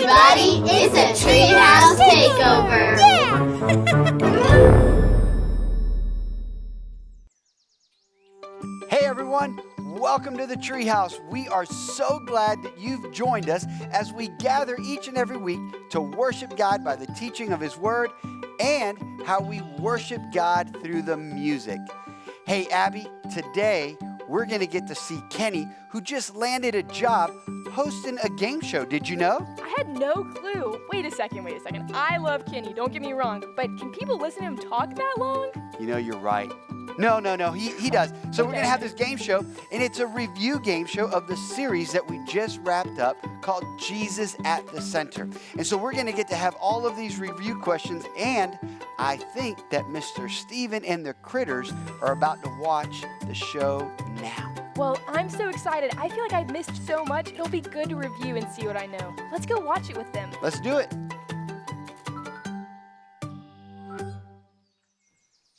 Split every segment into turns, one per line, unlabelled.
everybody, it's a Treehouse Takeover!
Hey everyone, welcome to the Treehouse. We are so glad that you've joined us as we gather each and every week to worship God by the teaching of His Word and how we worship God through the music. Hey Abby, today we're going to get to see Kenny, who just landed a job hosting a game show. Did you know?
I had no clue. Wait a second. I love Kenny, don't get me wrong, but can people listen to him talk that long?
You know, you're right. No, he does. So we're going to have this game show, and it's a review game show of the series that we just wrapped up called Jesus at the Center. And so we're going to get to have all of these review questions, and I think that Mr. Steven and the Critters are about to watch the show now.
Well, I'm so excited. I feel like I've missed so much. It'll be good to review and see what I know. Let's go watch it with them.
Let's do it.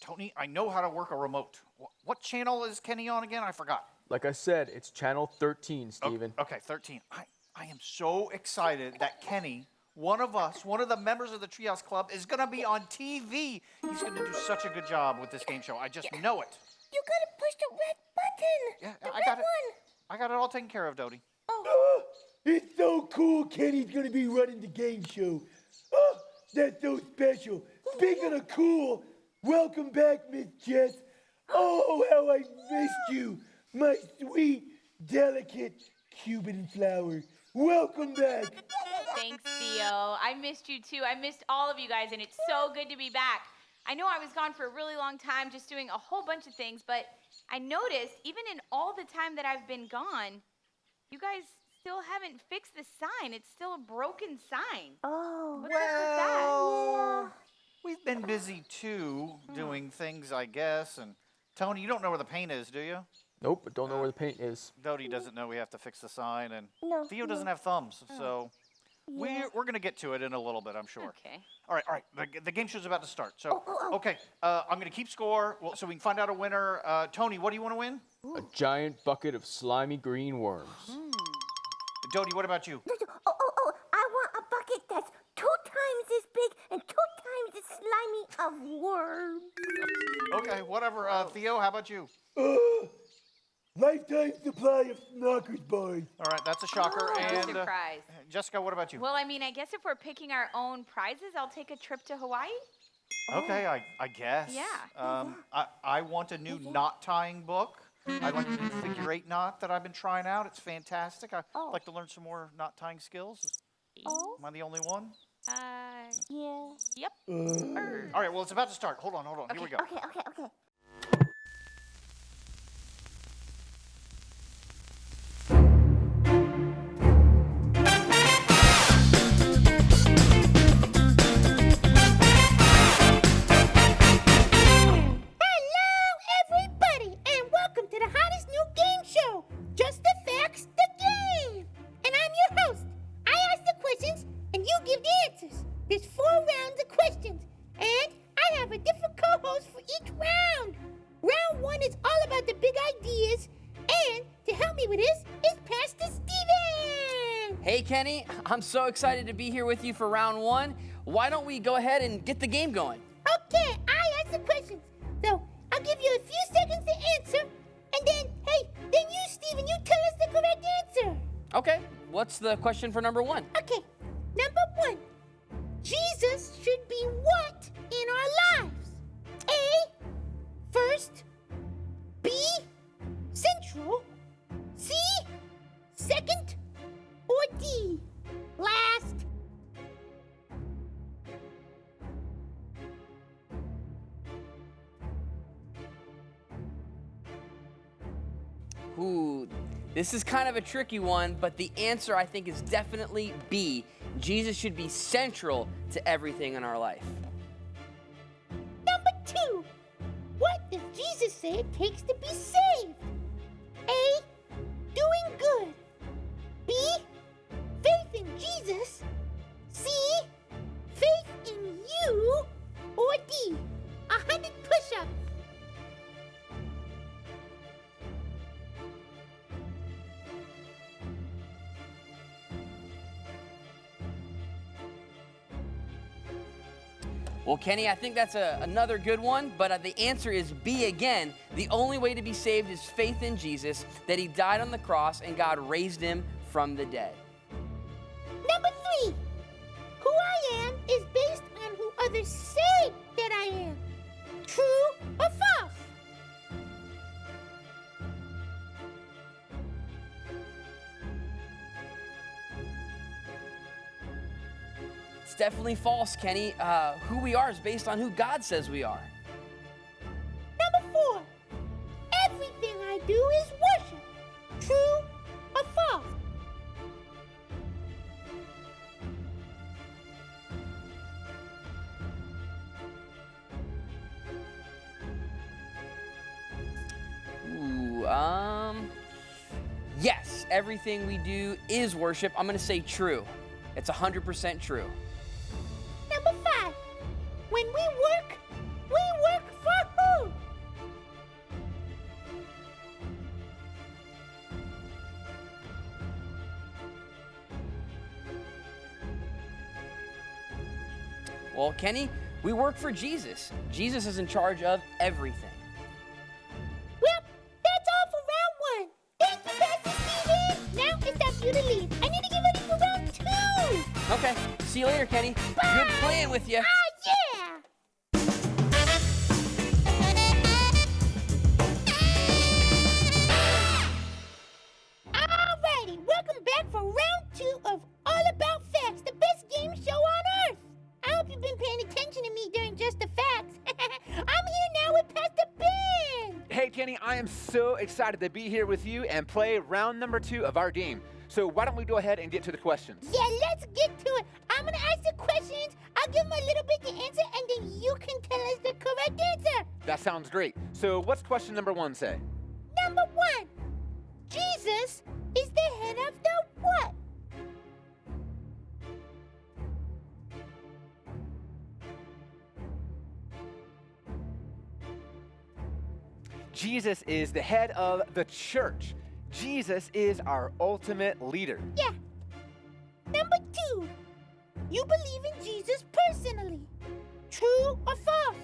Tony, I know how to work a remote. What channel is Kenny on again? I forgot.
Like I said, it's channel 13, Steven.
Okay, 13. I am so excited that Kenny, one of the members of the Treehouse Club, is going to be on TV. He's going to do such a good job with this game show. I just know it.
You gotta push the red button.
Yeah,
the
I
red
got it.
one.
I got it all taken care of, Dodie.
Oh.
It's so cool Kenny's gonna be running the game show. Oh, that's so special. Speaking of cool, welcome back, Miss Jess. Oh, how I missed you, my sweet, delicate Cuban flower. Welcome back.
Thanks, Theo. I missed you too. I missed all of you guys, and it's so good to be back. I know I was gone for a really long time just doing a whole bunch of things, but I noticed even in all the time that I've been gone, you guys still haven't fixed the sign. It's still a broken sign.
Oh.
What's up with that?
Yeah.
We've been busy too, doing things, I guess. And Tony, you don't know where the paint is, do you?
Nope, but don't know where the paint is.
Dodie doesn't know we have to fix the sign, and
No,
Theo
no.
doesn't have thumbs, so
Yeah.
we're going to get to it in a little bit, I'm sure.
Okay.
All right. The game show's about to start. So,
Oh.
okay, I'm going to keep score so we can find out a winner. Tony, what do you want to win?
A giant bucket of slimy green worms.
Dodie, what about you?
Oh, I want a bucket that's 2 times as big and 2 times as slimy of worms.
Okay, whatever. Theo, how about you?
Lifetime supply of Snockers bars.
All right, that's a shocker. And
Surprise.
Jessica, what about you?
Well, I mean, I guess if we're picking our own prizes, I'll take a trip to Hawaii.
Okay, I guess.
Yeah.
I want a new knot tying book. I like the new figure 8 knot that I've been trying out. It's fantastic. I'd like to learn some more knot tying skills.
Oh.
Am I the only one?
Yeah.
Yep.
All right, well, it's about to start. Hold on. Here we go.
Okay. There's 4 rounds of questions, and I have a different co-host for each round. Round 1 is all about the big ideas, and to help me with this is Pastor Steven.
Hey, Kenny, I'm so excited to be here with you for round 1. Why don't we go ahead and get the game going?
Okay, I ask the questions, so I'll give you a few seconds to answer, and then you, Steven, you tell us the correct answer.
Okay, what's the question for number 1?
Okay, number 1. Jesus should be what in our lives? A, first. B, central. C, second. Or D, last.
Ooh, this is kind of a tricky one, but the answer I think is definitely B. Jesus should be central to everything in our life.
Number 2. What does Jesus say it takes to be saved? A, doing good. B, faith in Jesus. C, faith in you. Or D, 100 push-ups.
Well, Kenny, I think that's another good one, but the answer is B again. The only way to be saved is faith in Jesus, that he died on the cross and God raised him from the dead.
Number 3. Who I am is based on who others say that I am. True or false?
It's definitely false, Kenny. Who we are is based on who God says we are.
Number 4. Everything I do is worship. True or false?
Yes, everything we do is worship. I'm gonna say true. It's 100% true.
Number 5. When we work for who?
Well, Kenny, we work for Jesus. Jesus is in charge of everything.
Well, that's all for round 1. Thank you, Pastor Steven. Now it's time for you to leave. I need to get ready for round 2.
Okay, see you later, Kenny.
Bye.
Good playing with you.
Yeah. Alrighty, welcome back for round 2 of All About Facts, the best game show on earth. I hope you've been paying attention to me during Just the Facts. I'm here now with Pastor Ben.
Hey, Kenny, I am so excited to be here with you and play round number 2 of our game. So why don't we go ahead and get to the questions?
Yeah, let's get to it. I'm gonna ask the questions, I'll give them a little bit to answer, and then you can tell us the correct answer.
That sounds great. So what's question number 1 say?
Number 1, Jesus is the head of the what?
Jesus is the head of the church. Jesus is our ultimate leader.
Yeah. Number 2, you believe in Jesus personally. True or false?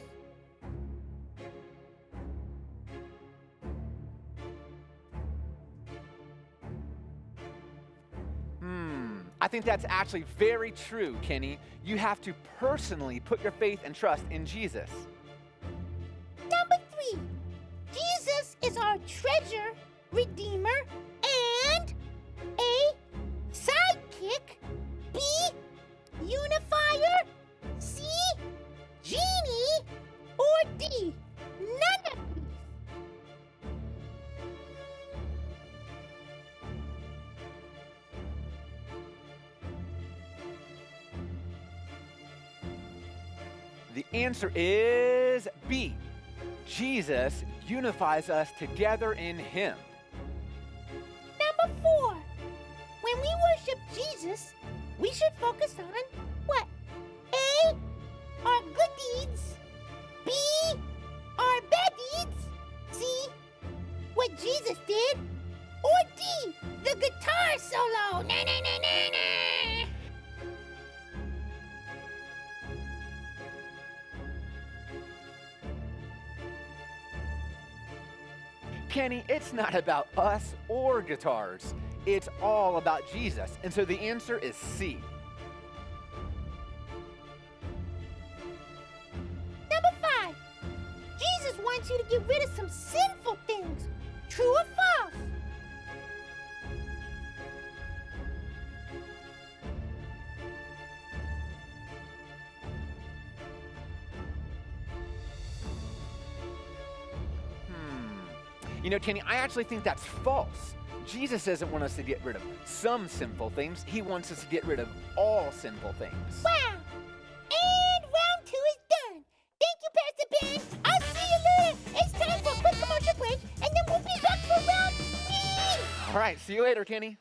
I think that's actually very true, Kenny. You have to personally put your faith and trust in Jesus.
Number 3, Jesus is our treasure, redeemer, and A, sidekick, B, unifier, C, genie, or D, none of these.
The answer is B. Jesus unifies us together in him.
Number 4, when we worship Jesus, we should focus on what? A, our good deeds, B, our bad deeds, C, what Jesus did, or D, the guitar solo. Na na na na na.
Kenny, it's not about us or guitars. It's all about Jesus. And so the answer is C.
Number 5, Jesus wants you to get rid of some sinful things. True or false?
You know, Kenny, I actually think that's false. Jesus doesn't want us to get rid of some sinful things. He wants us to get rid of all sinful things.
Wow! And round 2 is done. Thank you, Pastor Ben. I'll see you later. It's time for a quick commercial break, and then we'll be back for round 3.
All right, see you later, Kenny.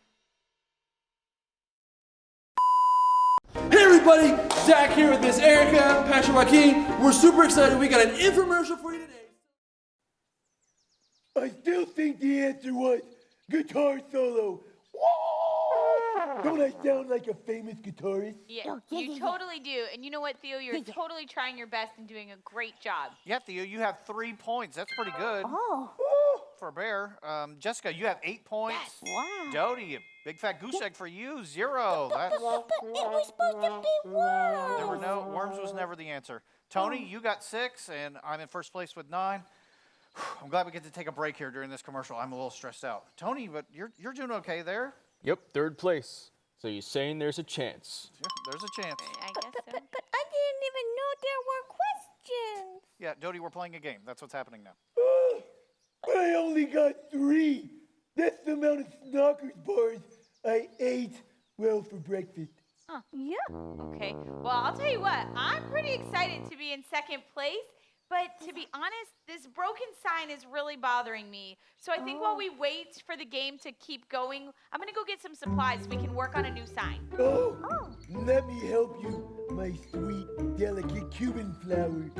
Hey everybody, Zach here with Miss Erica, Pastor Joaquin. We're super excited. We got an infomercial for you today.
I still think the answer was guitar solo. Whoa! Don't I sound like a famous guitarist?
Yeah, you totally do. And you know what, Theo? You're totally trying your best and doing a great job.
Yeah, Theo, you have 3 points. That's pretty good.
Oh.
For a bear. Jessica, you have 8 points.
Wow.
Dodie, a big fat goose egg for you, 0. That's,
But it was supposed to be worms.
there were no worms was never the answer. Tony, you got 6, and I'm in first place with 9. I'm glad we get to take a break here during this commercial. I'm a little stressed out. Tony, but you're doing okay there.
Yep, 3rd place. So you're saying there's a chance?
Yeah, there's a chance.
I guess so.
But I didn't even know there were questions.
Yeah, Dodie, we're playing a game. That's what's happening now.
But I only got 3. That's the amount of Snockers bars I ate, well, for breakfast.
Yeah.
Okay. Well, I'll tell you what. I'm pretty excited to be in 2nd place. But to be honest, this broken sign is really bothering me. So I think while we wait for the game to keep going, I'm going to go get some supplies so we can work on a new sign.
Oh, let me help you, my sweet, delicate Cuban flower.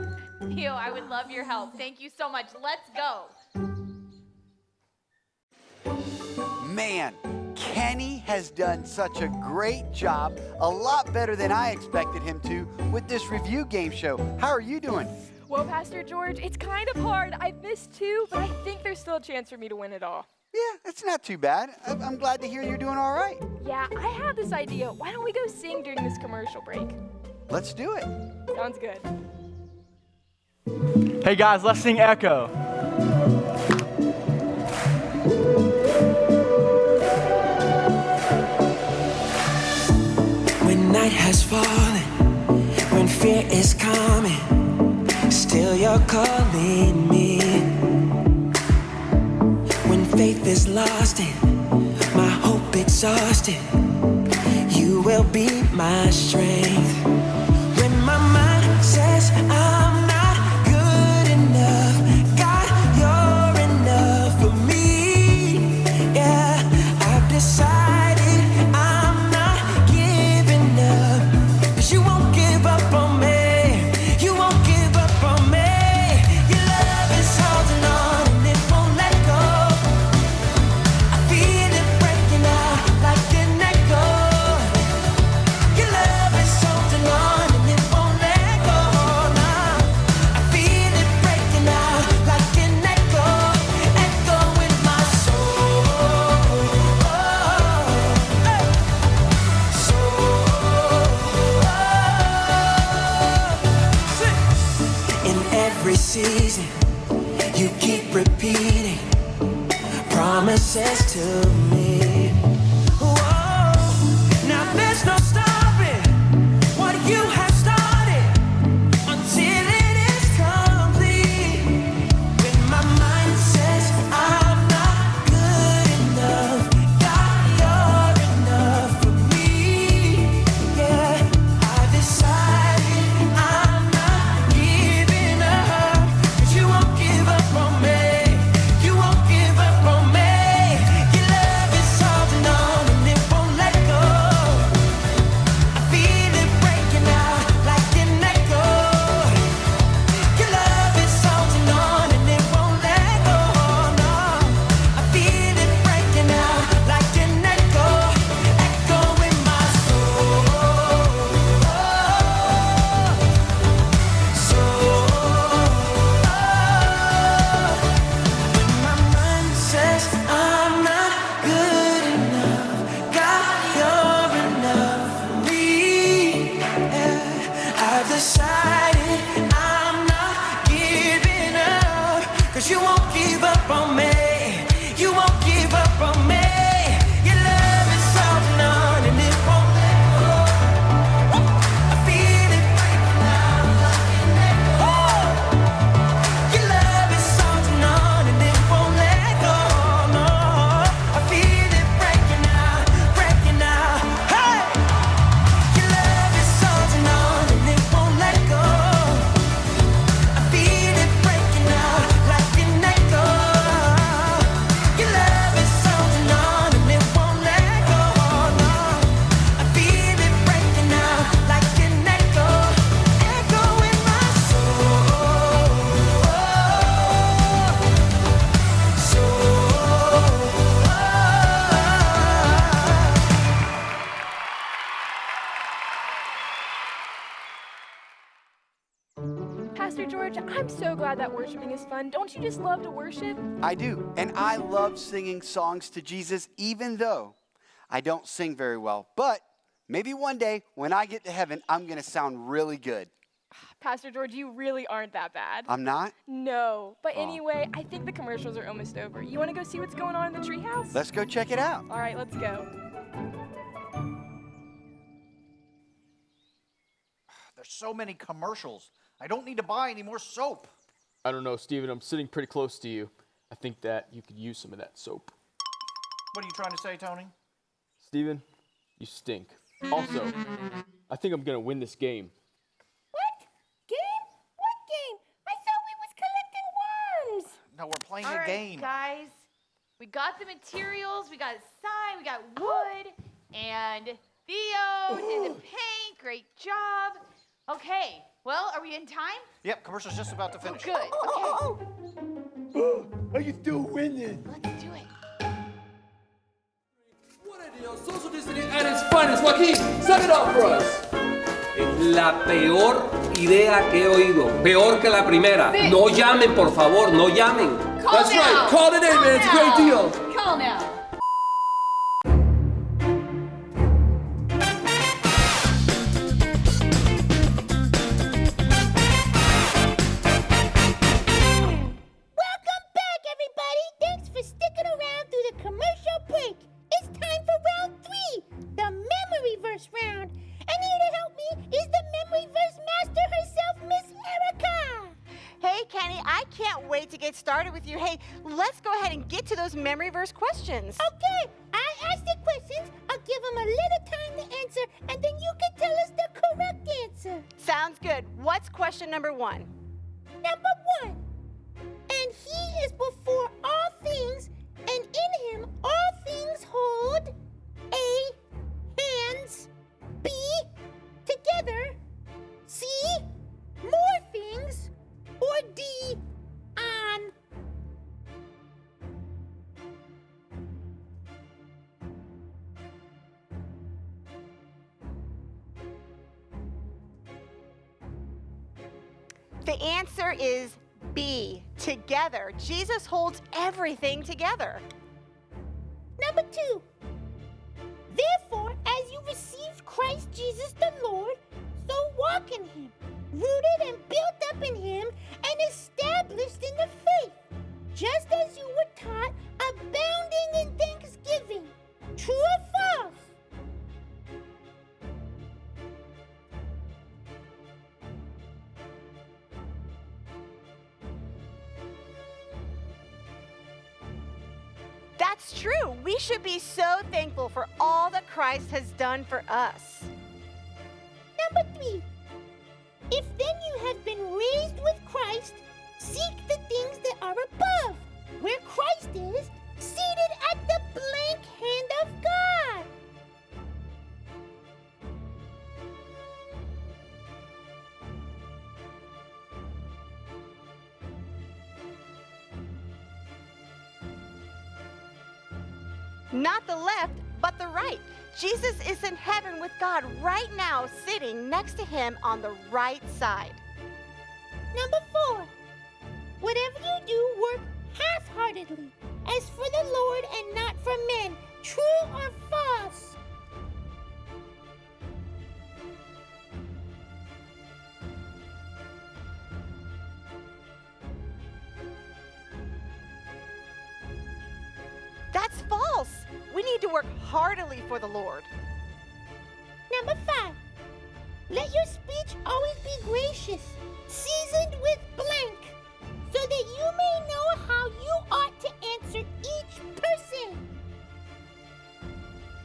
Theo, I would love your help. Thank you so much. Let's go.
Man, Kenny has done such a great job, a lot better than I expected him to, with this review game show. How are you doing?
Well, Pastor George, it's kind of hard. I've missed 2, but I think there's still a chance for me to win it all.
Yeah, it's not too bad. I'm glad to hear you're doing all right.
Yeah, I have this idea. Why don't we go sing during this commercial break?
Let's do it.
Sounds good.
Hey guys, let's sing Echo.
When night has fallen, when fear is coming, still you're calling me. When faith is lost and my hope exhausted, you will be my strength. When my mind says I'm not good enough, God, you're enough for me. Yeah, I've decided I'm not giving up, 'cause you won't give up on me. You won't give up on me. Your love is holding on and it won't let go. I feel it breaking out like an echo. Your love is holding on and it won't let go now. I feel it breaking out like an echo, echo in my soul. In every season, you keep repeating promises to me. Whoa. Now there's no stopping what you have started until it is complete. When my mind says I'm not good enough, God, you're enough for me. Yeah, I decided I'm not giving up, 'cause you won't give up on me. You won't give up on me. Your love
George, I'm so glad that worshiping is fun. Don't you just love to worship?
I do. And I love singing songs to Jesus, even though I don't sing very well. But maybe one day when I get to heaven, I'm going to sound really good.
Pastor George, you really aren't that bad.
I'm not?
No. But anyway, I think the commercials are almost over. You want to go see what's going on in the treehouse?
Let's go check it out.
All right, let's go.
There's so many commercials. I don't need to buy any more soap.
I don't know, Steven. I'm sitting pretty close to you. I think that you could use some of that soap.
What are you trying to say, Tony?
Steven, you stink. Also, I think I'm going to win this game.
What? Game? What game? I thought we was collecting worms.
No, we're playing
All
a
right,
game.
guys. We got the materials, we got a sign, we got wood, and Theo did the paint. Great job. Okay, well, are we in time?
Yep, commercial's just about to finish.
Good. Okay,
Oh, I can still win this.
let's do it.
What ideal social distancing at its finest. Joaquin, sum it up for us.
Es la peor idea que he oído. Peor que la primera. No llamen, por favor, no llamen.
That's right. Call it in, man. It's a great deal.
Call now.
Welcome back, everybody. Thanks for sticking around through the commercial break. It's time for round 3, the memory verse round. And here to help me is the memory verse master herself, Miss Erica.
Hey, Kenny, I can't wait to get started with you. Hey, let's go ahead and get to those memory verse questions.
Okay, I ask the questions, I'll give them a little time to answer, and then you can tell us the correct answer.
Sounds good. What's question number 1?
Number 1. And he is before all things, and in him all things hold A, hands, B, together, C, more things, or D, on.
The answer is B, together. Jesus holds everything together.
Number 2. Therefore, as you received Christ Jesus the Lord, so walk in him, rooted and built up in him, and established in the faith, just as you were taught, abounding in thanksgiving. True or false?
That's true. We should be so thankful for all that Christ has done for us.
Number 3. If then you have been raised with Christ, seek the things that are above, where Christ is, seated at the blank hand of God.
Not the left, but the right. Jesus is in heaven with God right now, sitting next to him on the right side.
Number 4. Whatever you do, work half-heartedly, as for the Lord and not for men. True or false?
That's false. We need to work heartily for the Lord.
Number 5. Let your speech always be gracious, seasoned with blank, so that you may know how you ought to answer each person.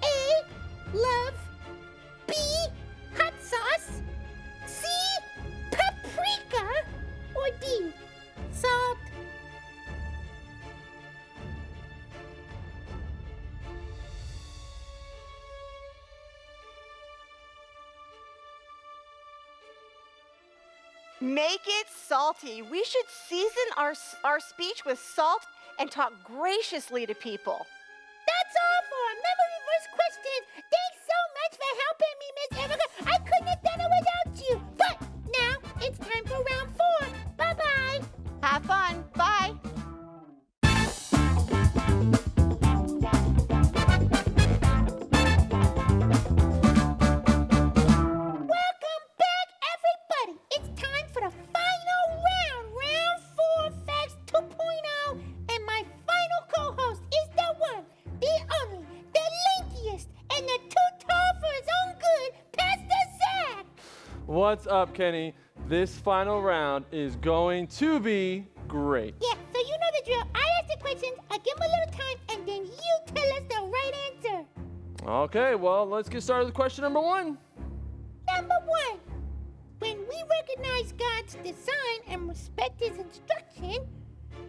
A. Love. B. Hot sauce. C. Paprika. Or D. Salt.
Make it salty. We should season our speech with salt and talk graciously to people.
That's all for our memory verse questions. Thanks so much for helping me, Miss Erica. I couldn't have done it without you. But now it's time for round 4.
What's up, Kenny? This final round is going to be great.
Yeah, so you know the drill. I ask the questions, I give them a little time, and then you tell us the right answer.
Okay, well, let's get started with question number 1.
Number 1. When we recognize God's design and respect his instruction,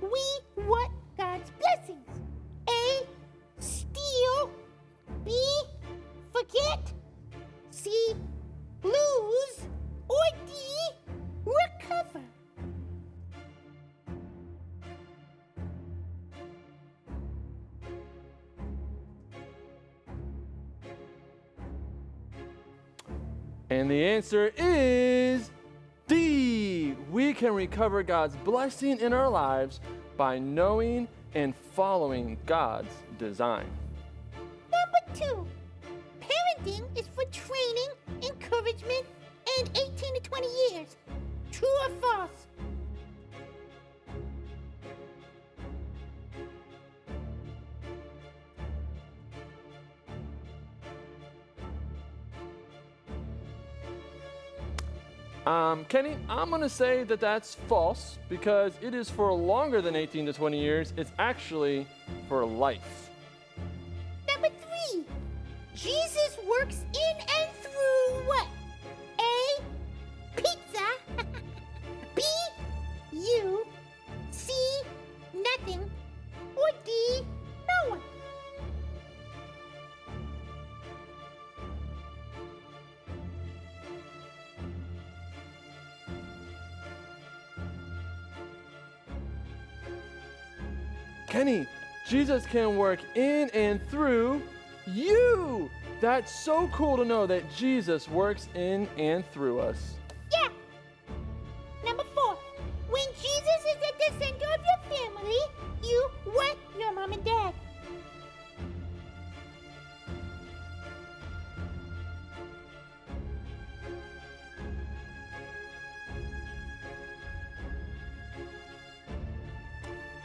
we want God's blessings. A, steal. B, forget. C, lose. Or D, recover.
And the answer is D. We can recover God's blessing in our lives by knowing and following God's design.
Number 2. Parenting is for training, encouragement, and 18 to 20 years. True or false?
Kenny, I'm going to say that that's false because it is for longer than 18 to 20 years. It's actually for life.
Number 3. Jesus works in and through what? A, pizza. B, you. C, nothing. Or D, no one.
Kenny, Jesus can work in and through you. That's so cool to know that Jesus works in and through us.
Yeah. Number 4. When Jesus is at the center of your family, you want your mom and dad.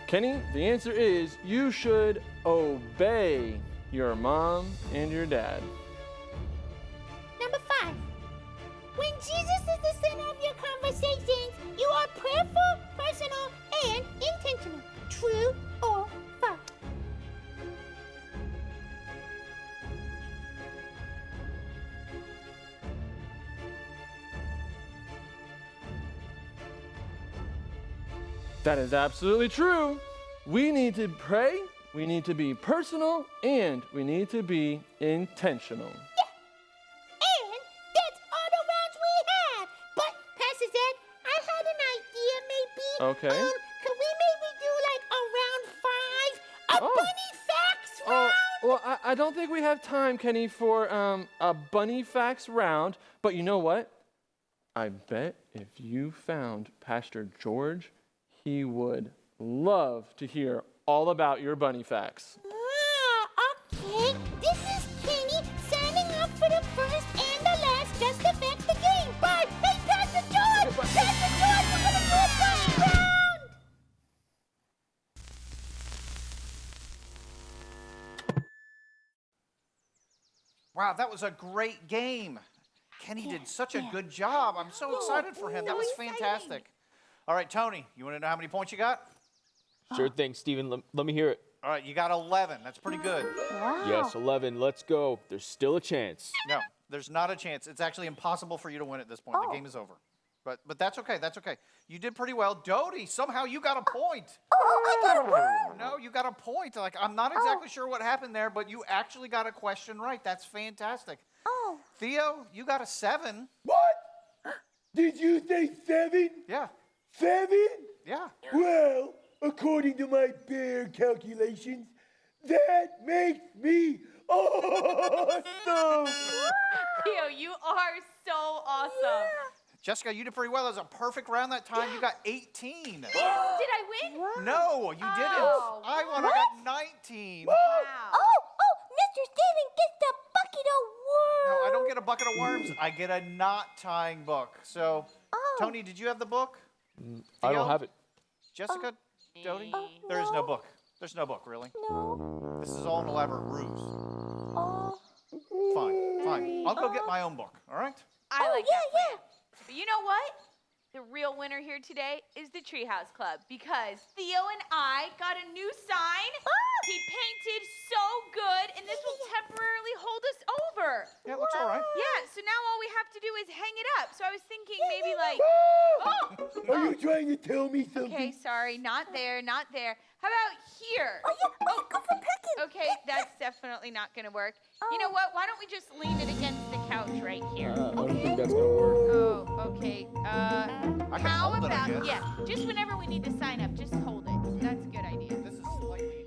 Kenny, the answer is you should obey your mom and your dad.
Number 5. When Jesus is the center of your conversations, you are prayerful, personal, and intentional. True or false?
That is absolutely true. We need to pray, we need to be personal, and we need to be intentional.
And that's all the rounds we have. But, Pastor Zach, I had an idea maybe.
Okay.
Could we maybe do like a round 5? A bunny facts round?
Well, I don't think we have time, Kenny, for a bunny facts round. But you know what? I bet if you found Pastor George, he would love to hear all about your bunny facts.
Okay. This is Kenny signing up for the first and the last Just Affect the Game. But, hey, Pastor George! Pastor George, we're going to do a bunny round!
Wow, that was a great game. Kenny did such a good job. I'm so excited for him. That was fantastic. All right, Tony, you want to know how many points you got?
Sure thing, Steven. Let me hear it.
All right, you got 11. That's pretty good.
Yes, 11. Let's go. There's still a chance.
No, there's not a chance. It's actually impossible for you to win at this point. The game is over. But that's okay. That's okay. You did pretty well. Dodie, somehow you got a point.
I got one.
No, you got a point. Like, I'm not exactly sure what happened there, but you actually got a question right. That's fantastic. Theo, you got a 7.
What? Did you say 7?
Yeah.
7?
Yeah.
Well, according to my bare calculations, that makes me awesome.
Theo, you are so awesome.
Jessica, you did pretty well. It was a perfect round that time. You got 18.
Did I win?
No, you didn't. I won. I got 19.
Mr. Steven gets the bucket of worms.
No, I don't get a bucket of worms. I get a knot tying book. So, Tony, did you have the book?
I don't have it.
Jessica, Dodie? There is no book. There's no book, really.
No.
This is all an elaborate ruse. Fine. I'll go get my own book, all right?
I like that plan. But you know what? The real winner here today is the Treehouse Club because Theo and I got a new sign. He painted so good, and this will temporarily hold us over.
Yeah, it looks all right.
Yeah, so now all we have to do is hang it up. So I was thinking maybe like,
Are you trying to tell me something?
Okay, sorry, not there, not there. How about here?
Go for pecking.
Okay, that's definitely not gonna work. You know what? Why don't we just lean it against the couch right here?
I don't think that's gonna work.
Oh, okay.
I can
How
hold it, I
about
guess.
just whenever we need to sign up, just hold it. That's a good idea.
This is slightly.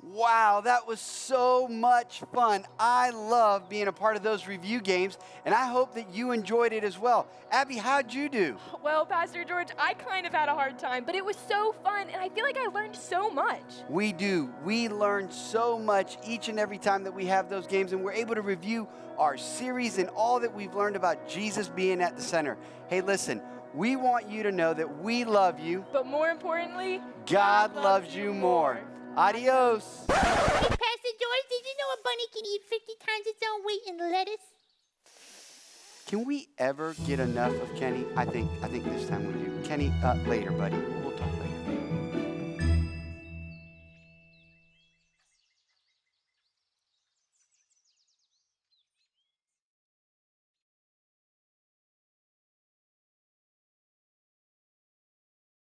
Wow, that was so much fun. I love being a part of those review games, and I hope that you enjoyed it as well. Abby, how'd you do?
Well, Pastor George, I kind of had a hard time, but it was so fun, and I feel like I learned so much.
We do. We learn so much each and every time that we have those games, and we're able to review our series and all that we've learned about Jesus being at the center. Hey, listen, we want you to know that we love you.
But more importantly,
God loves you more. Adios.
Hey, Pastor George, did you know a bunny can eat 50 times its own weight in lettuce?
Can we ever get enough of Kenny? I think this time we do. Kenny, later, buddy.